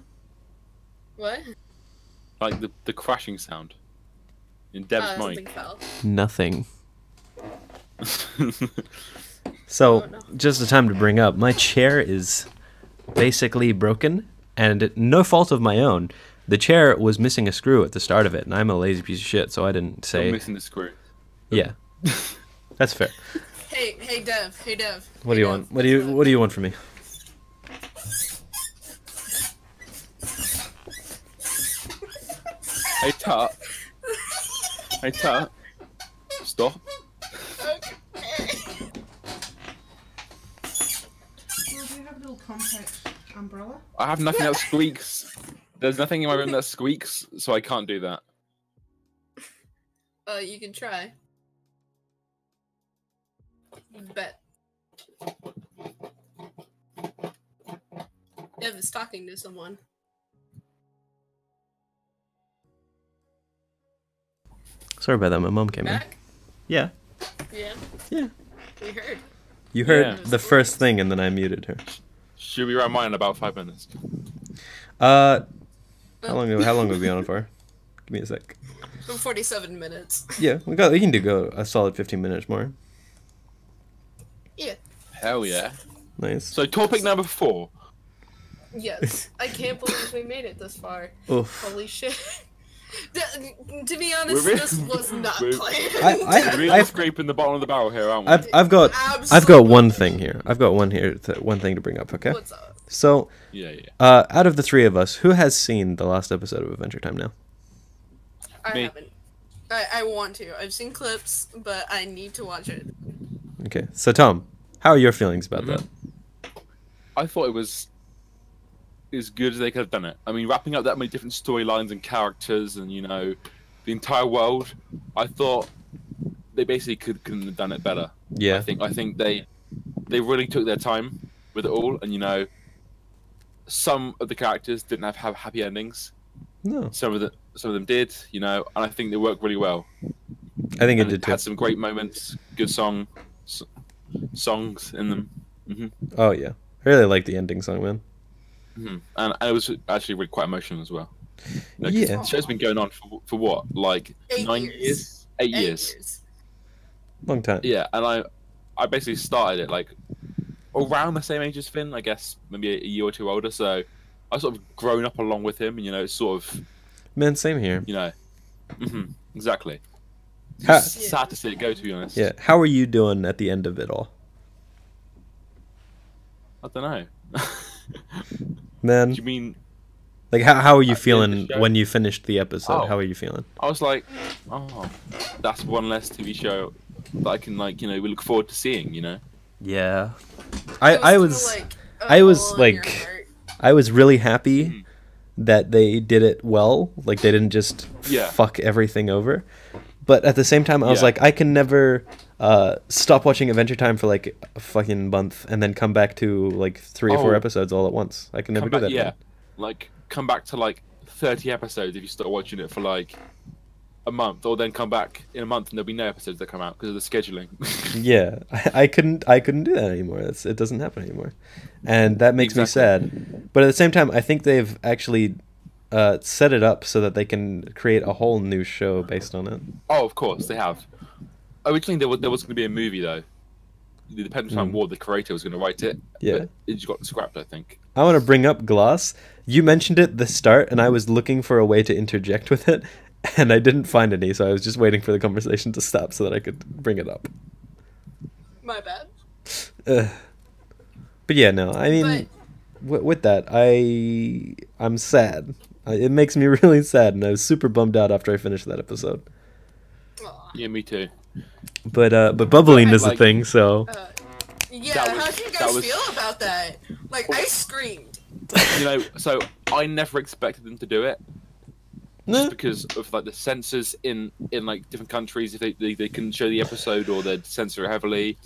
What? Like the crashing sound in Dev's Something mic. fell. Nothing. So, Oh, no. just a time to bring up, my chair is basically broken, and no fault of my own. The chair was missing a screw at the start of it, and I'm a lazy piece of shit, so I didn't say. You're missing the screw. Yeah, that's fair. Hey Dev. What do you want? What do you want from me? Hey Tutt. Hey Tutt. Stop. Okay. Well, do you have a little compact umbrella? I have nothing that squeaks. There's nothing in my room that squeaks, so I can't do that. You can try. Bet. Dev is talking to someone. Sorry about that. My mom came in. Back? Yeah. Yeah. Yeah. We heard. You heard Yeah. the first thing, and then I muted her. Should we run mine in about 5 minutes? How long are we on for? Give me a sec. 47 minutes. Yeah, we can go a solid 15 minutes more. Yeah. Hell yeah. Nice. So topic number 4. Yes. I can't believe we made it this far. Oof. Holy shit. To be honest, We're- this was not we're- planned. I- We're really scraping the bottom of the barrel here, aren't we? I've got Absolutely. one thing here. One thing to bring up. Okay. What's up? So, Yeah. out of the three of us, who has seen the last episode of Adventure Time now? I Me. haven't. I want to. I've seen clips, but I need to watch it. Okay. So, Tom, how are your feelings about that? I thought it was as good as they could have done it. I mean, wrapping up that many different storylines and characters and, the entire world, I thought they basically couldn't have done it better. Yeah. I think they really took their time with it all, and some of the characters didn't have happy endings. No. Some of them did, and I think they worked really well. I think it And did too. had some great moments, good songs in them. Oh yeah, I really like the ending song, man. And it was actually really quite emotional as well. 'Cause Yeah. the show's been going on for what, like 8 9 years. years? 8 years. Long time. Yeah, and I basically started it like around the same age as Finn, I guess, maybe a year or two older. So I sort of grown up along with him, and it's sort of, Man, same here. exactly. Ha- It's sad to see it go, to be honest. Yeah. How are you doing at the end of it all? I don't know. Man, Do you mean? like how are you At the end of the feeling show? when you finished the episode? Oh. How are you feeling? I was like, oh, that's one less TV show that I can we look forward to seeing. Yeah. It I kinda was like a I was, hole in your like- heart. I was really happy that they did it well. Like they didn't just Yeah. fuck everything over. But at the same time, I was Yeah. like, I can never stop watching Adventure Time for like a fucking month and then come back to like 3 or 4 Oh. episodes all at once. I can never Come do back, that. yeah, man. like come back to like 30 episodes if you start watching it for like a month, or then come back in a month and there'll be no episodes that come out because of the scheduling. Yeah, I couldn't do that anymore. It doesn't happen anymore, and that makes me Exactly. sad. But at the same time, I think they've actually set it up so that they can create a whole new show based on it. Oh, of course they have. Originally, there was going to be a movie though. The Dependent Time War, the creator was going to write it. Yeah. but it just got scrapped, I think. I want to bring up Gloss. You mentioned it at the start, and I was looking for a way to interject with it, and I didn't find any, so I was just waiting for the conversation to stop so that I could bring it up. My bad. But yeah, no, I mean, with that, I'm sad. It makes me really sad, and I was super bummed out after I finished that episode. Aw. Yeah, me too. But bubbling is a Like- thing, so Yeah, That was- how do you that guys was- feel about that? Like, I screamed. So I never expected them to do it. just because of like the censors in like different countries. If they couldn't show the episode or they'd censor it heavily,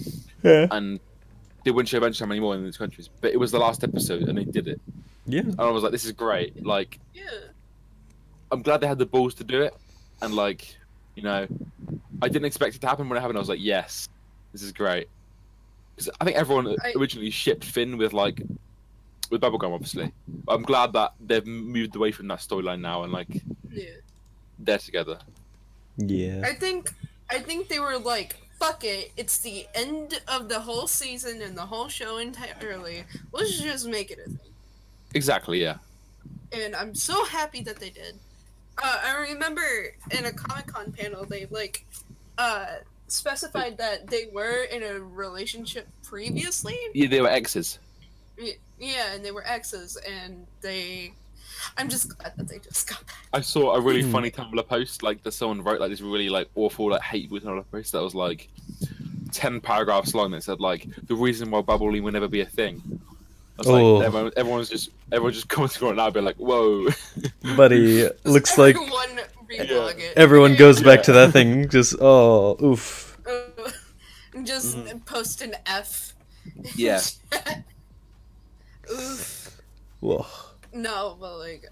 and they wouldn't show Bench Time anymore in these countries. But it was the last episode, and they did it. Yeah. And I was like, this is great. Like, Yeah. I'm glad they had the balls to do it. And like, you know, I didn't expect it to happen when it happened. I was like, yes, this is great. Because I think everyone originally shipped Finn with Bubblegum, obviously. But I'm glad that they've moved away from that storyline now and like they're together. Yeah. I think they were like, fuck it, it's the end of the whole season and the whole show entirely. Let's just make it a thing. Exactly, yeah. And I'm so happy that they did. I remember in a Comic-Con panel, they specified that they were in a relationship previously. Yeah, they were exes. Yeah, and they were exes, and I'm just glad that they just got back. I saw a really funny Tumblr post, like that someone wrote like this really like awful, like hateful Tumblr post that was like 10 paragraphs long that said like the reason why bubbling will never be a thing. I was like, everyone's just commenting on it now, being like, "Whoa, buddy!" Looks like everyone reblog it. everyone goes back to that thing. Just oof. Just post an F. Yeah. Oof. Whoa. No, but like,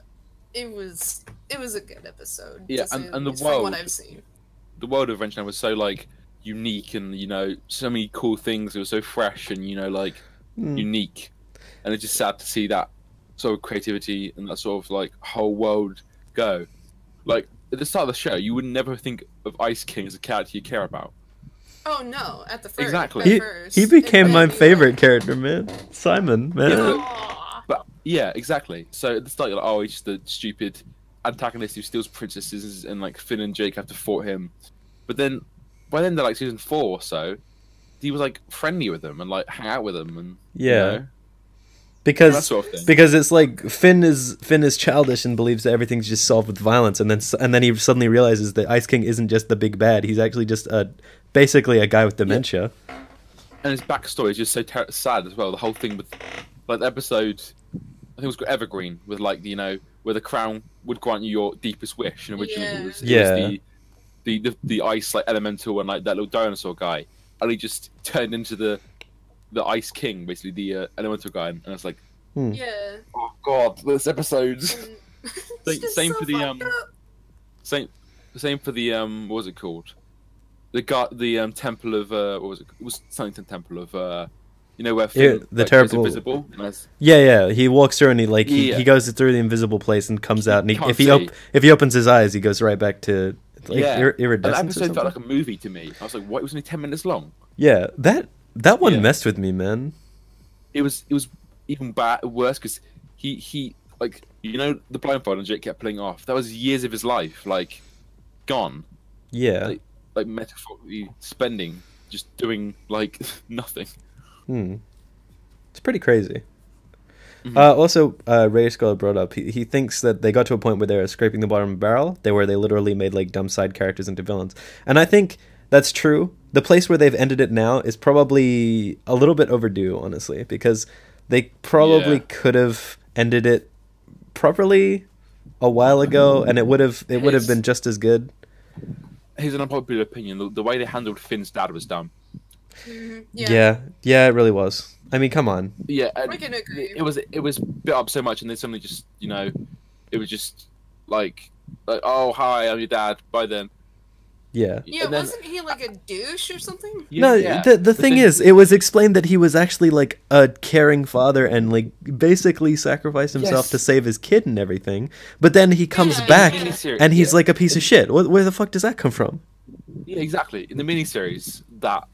it was a good episode. Yeah, and the from what I've seen. The world of Adventure Time was so like unique, and you know, so many cool things. It was so fresh and you know, like unique, and it's just sad to see that sort of creativity and that sort of like whole world go. Like at the start of the show, you would never think of Ice King as a character you care about. Oh no! At the first, exactly. He became my favorite character, man. Simon, man. Yeah, but yeah, exactly. So at the start, you're like, oh, he's just a stupid antagonist who steals princesses, and like Finn and Jake have to fight him. But then, by then, they're like season 4 or so, he was like friendly with them and like hang out with them, and yeah. You know, because that sort of thing. Because it's like Finn is childish and believes that everything's just solved with violence, and then he suddenly realizes that Ice King isn't just the big bad; he's actually just basically a guy with dementia. Yeah. And his backstory is just so sad as well. The whole thing with like the episode, I think it was called Evergreen, with like where the crown would grant you your deepest wish, and originally it was the ice like elemental and like that little dinosaur guy, and he just turned into the Ice King, basically the elemental guy, and I was like, yeah. Oh god, this episode. Same for the what was it called? The temple of what was it? It was something temple of where Finn, the like, terrible is invisible. Yeah. He walks through and he goes through the invisible place and comes out, and if he opens his eyes, he goes right back to iridescence. That episode felt like a movie to me. I was like, what? It was only 10 minutes long. Yeah, that one messed with me, man. It was even worse because he like the blindfold and Jake kept pulling off. That was years of his life like gone. Yeah. Like metaphorically spending just doing like nothing. It's pretty crazy. Also, Ray Skull brought up he thinks that they got to a point where they were scraping the bottom of the barrel. Where they literally made like dumb side characters into villains, and I think that's true. The place where they've ended it now is probably a little bit overdue, honestly, because they probably could have ended it properly a while ago, and it would have been just as good. Here's an unpopular opinion: the way they handled Finn's dad was dumb. Yeah, it really was. I mean, come on. Yeah, I can agree. It was built up so much, and then suddenly just it was just like oh hi, I'm your dad. Bye then. Yeah. Yeah, wasn't he like a douche or something? No, the thing is, it was explained that he was actually like a caring father and like basically sacrificed himself to save his kid and everything. But then he comes back and he's like a piece of shit. Where the fuck does that come from? Yeah, exactly. In the miniseries, that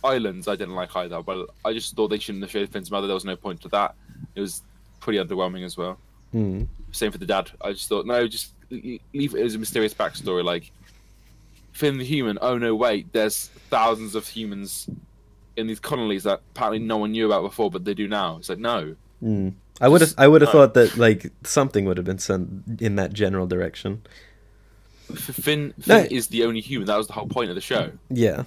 Islands I didn't like either, but I just thought they shouldn't have showed Finn's mother. There was no point to that. It was pretty underwhelming as well. Same for the dad. I just thought, no, just leave it as a mysterious backstory, like Finn the human. Oh no, wait! There's thousands of humans in these colonies that apparently no one knew about before, but they do now. It's like no. I would have thought that like something would have been sent in that general direction. Finn is the only human. That was the whole point of the show. Yeah.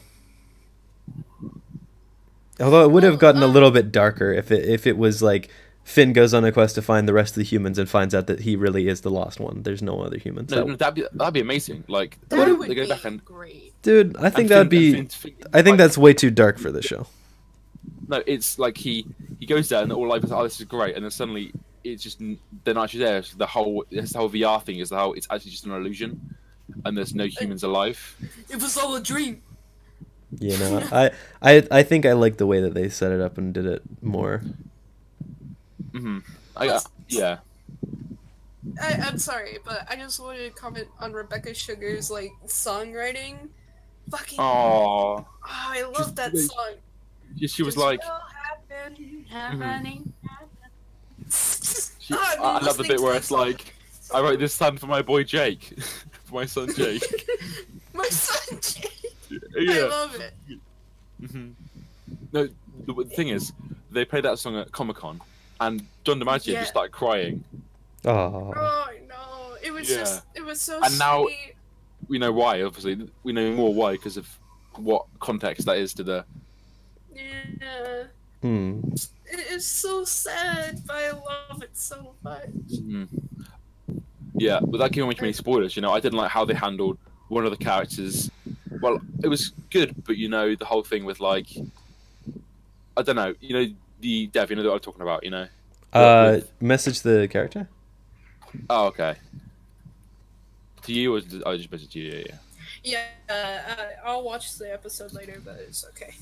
Although it would have gotten a little bit darker if it was like Finn goes on a quest to find the rest of the humans and finds out that he really is the lost one. There's no other humans. No, that'd be amazing. Like That would they go be back and great. Dude, I think and that would be. I think like, that's way too dark for this show. no. It's like he goes there and all life is oh this is great, and then suddenly it's just they're not actually there. So the whole VR thing is it's actually just an illusion, and there's no humans alive. It was all a dream. You know, I think I like the way that they set it up and did it more. Yeah. I'm sorry, but I just wanted to comment on Rebecca Sugar's like songwriting. Fucking. Oh. I love that song. She was like. I love the bit where it's like, I wrote this song for my boy Jake, for my son Jake. My son Jake. Yeah. I love it. No, the thing is, they played that song at Comic-Con, and John DiMaggio just started crying. Oh. Oh no! It was it was so and sweet. now we know why. Obviously, we know more why because of what context that is to the. Yeah. Hmm. It is so sad, but I love it so much. Yeah, without giving away too many spoilers, I didn't like how they handled one of the characters. Well, it was good, but the whole thing with like, I don't know, the Dev, what I'm talking about, Message the character. Oh, okay. To you, or I just messaged you? Yeah. Yeah, I'll watch the episode later, but it's okay.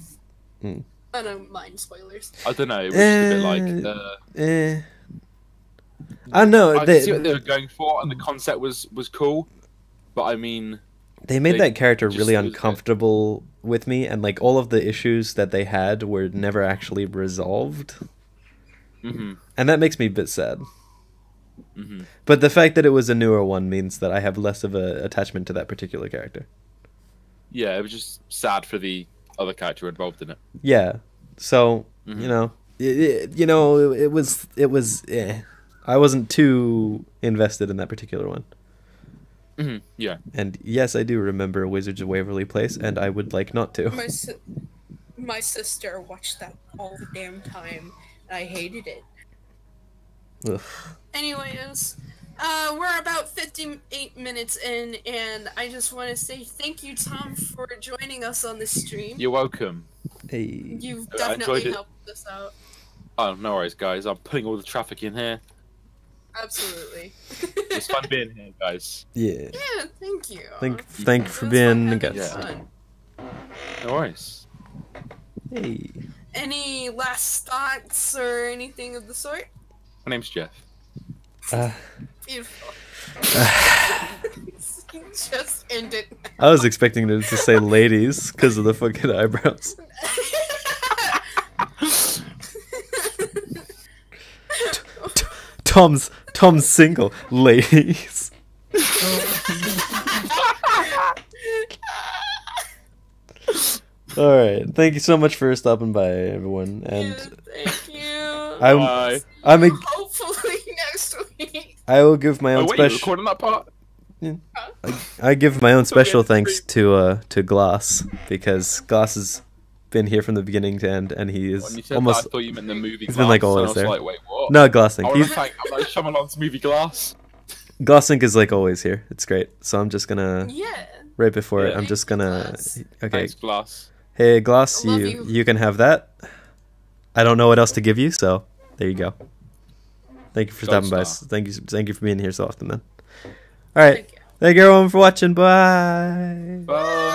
I don't mind spoilers. I don't know. It was just a bit like. I don't know. I can see what they were going for, and the concept was cool, but I mean. They made that character really uncomfortable with me, and like all of the issues that they had were never actually resolved, and that makes me a bit sad. But the fact that it was a newer one means that I have less of a attachment to that particular character. Yeah, it was just sad for the other character involved in it. Yeah, so it was. I wasn't too invested in that particular one. Yeah. And yes, I do remember Wizards of Waverly Place, and I would like not to. My sister watched that all the damn time, and I hated it. Ugh. Anyways, we're about 58 minutes in, and I just want to say thank you, Tom, for joining us on this stream. You're welcome. Hey. You've definitely helped us out. Oh, no worries, guys. I'm putting all the traffic in here. Absolutely. It's fun being here, guys. Yeah. Yeah, thank you. Thank you for being a guest. Yeah. No worries. Hey. Any last thoughts or anything of the sort? My name's Jeff. Beautiful. Just end it. I was expecting it to say ladies because of the fucking eyebrows. Tom's single, ladies. All right, thank you so much for stopping by, everyone, and thank you. I'm hopefully next week. I will give my own special. Recording that part? Yeah. I give my own special thanks to Glass, because Glass has been here from the beginning to end, and he is almost. That, I thought you meant the movie. He's been like always I was there. like, wait, what? No, Glassink. I was like Shyamalan's movie Glass. Glassink is like always here. It's great. So I'm just gonna. Yeah. Right before it, I'm just gonna. Glass. Okay. Thanks, Glass. Hey, Glass, you can have that. I don't know what else to give you, so there you go. Thank you for stopping by. Thank you for being here so often, man. All right. Thank you everyone for watching. Bye. Bye.